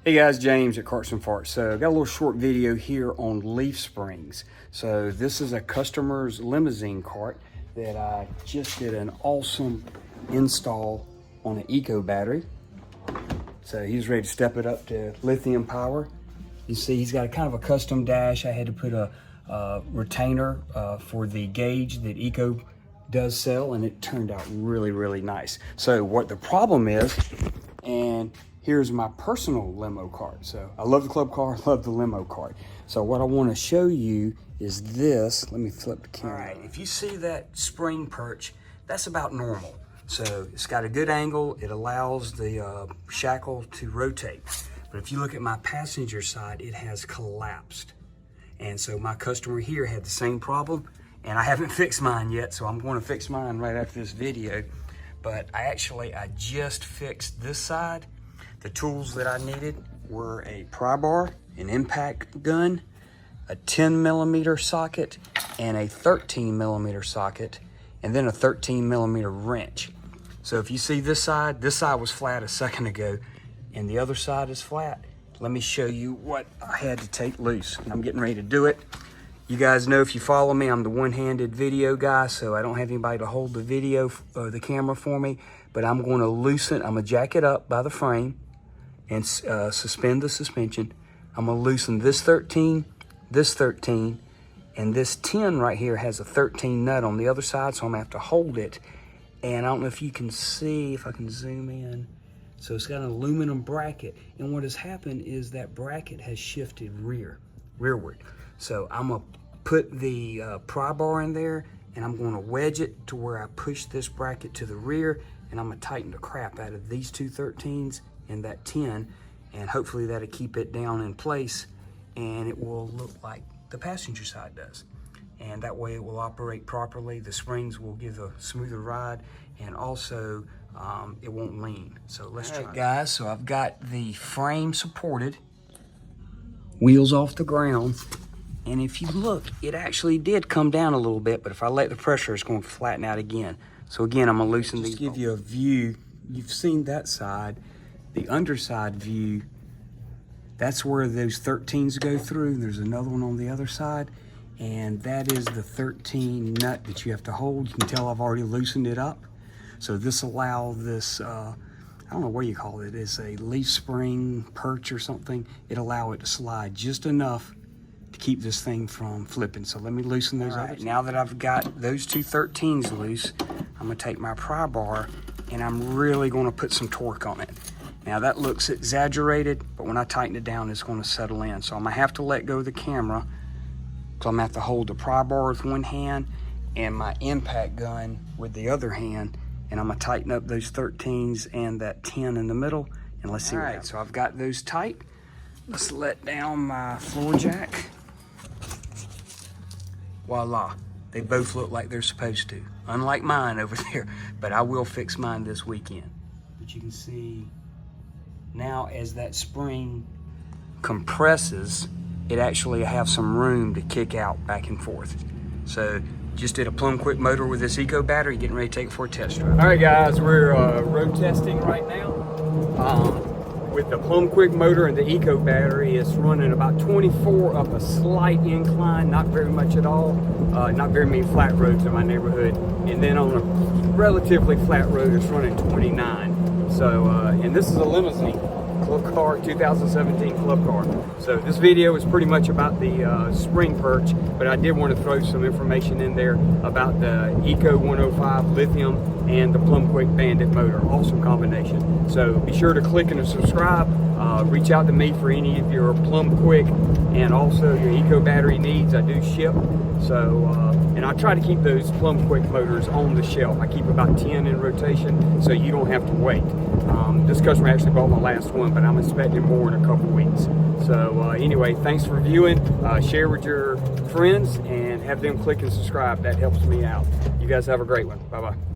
Hey guys, James at Carts and Farts. So I've got a little short video here on leaf springs. So this is a customer's limousine cart that I just did an awesome install on an eco battery. So he's ready to step it up to lithium power. You see he's got a kind of a custom dash. I had to put a retainer for the gauge that Eco does sell, and it turned out really nice. So what the problem is, and here's my personal limo cart. So I love the club car, I love the limo cart. So what I want to show you is this. Let me flip the camera. All right, if you see that spring perch, that's about normal. So it's got a good angle. It allows the shackle to rotate. But if you look at my passenger side, it has collapsed. And so my customer here had the same problem, and I haven't fixed mine yet, so I'm going to fix mine right after this video. But I just fixed this side. The tools that I needed were a pry bar, an impact gun, a 10mm socket, and a 13mm socket, and then a 13mm wrench. So if you see this side was flat a second ago, and the other side is flat. Let me show you what I had to take loose. I'm getting ready to do it. You guys know, if you follow me, I'm the one-handed video guy, so I don't have anybody to hold the video or the camera for me, but I'm going to loosen, I'm going to jack it up by the frame and suspend the suspension. I'm going to loosen this 13, and this 10 right here has a 13 nut on the other side, so I'm going to have to hold it. And I don't know if you can see, if I can zoom in. So it's got an aluminum bracket, and what has happened is that bracket has shifted rearward. So I'm gonna put the pry bar in there, and I'm gonna wedge it to where I push this bracket to the rear, and I'm gonna tighten the crap out of these two 13s and that 10, and hopefully that'll keep it down in place, and it will look like the passenger side does. And that way it will operate properly. The springs will give a smoother ride, and also it won't lean. So let's try it, guys. So I've got the frame supported, wheels off the ground, and if you look, it actually did come down a little bit, but if I let the pressure, it's going to flatten out again. So again, I'm gonna loosen these. Give you a view. You've seen that side. The underside view, that's where those 13s go through. There's another one on the other side, and that is the 13 nut that you have to hold. You can tell I've already loosened it up. So this allows this, I don't know what you call it, it's a leaf spring perch or something. It allows it to slide just enough to keep this thing from flipping. So let me loosen those up. Now that I've got those two 13s loose, I'm gonna take my pry bar and I'm really gonna put some torque on it. Now that looks exaggerated, but when I tighten it down, it's gonna settle in. So I'm gonna have to let go of the camera, so I'm gonna have to hold the pry bar with one hand and my impact gun with the other hand, and I'm gonna tighten up those 13s and that 10 in the middle, and let's see what happens. So I've got those tight. Let's let down my floor jack. Voila, they both look like they're supposed to. Unlike mine over there, but I will fix mine this weekend. But you can see now as that spring compresses, it actually have some room to kick out back and forth. So just did a Plum Quick motor with this Eco battery, getting ready to take it for a test drive. All right guys, we're road testing right now. With the Plum Quick motor and the Eco battery, it's running about 24 up a slight incline, not very much at all. Not very many flat roads in my neighborhood. And then on a relatively flat road, it's running 29. So, and this is a limousine. Club car, 2017 club car. So this video is pretty much about the spring perch, but I did want to throw some information in there about the Eco 105 lithium and the Plum Quick Bandit motor. Awesome combination. So be sure to click and subscribe. Reach out to me for any of your Plum Quick and also your Eco battery needs. I do ship. So, and I try to keep those Plum Quick motors on the shelf. I keep about 10 in rotation, so you don't have to wait. This customer actually bought my last one, but I'm expecting more in a couple weeks. So anyway, thanks for viewing. Share with your friends and have them click and subscribe. That helps me out. You guys have a great one. Bye-bye.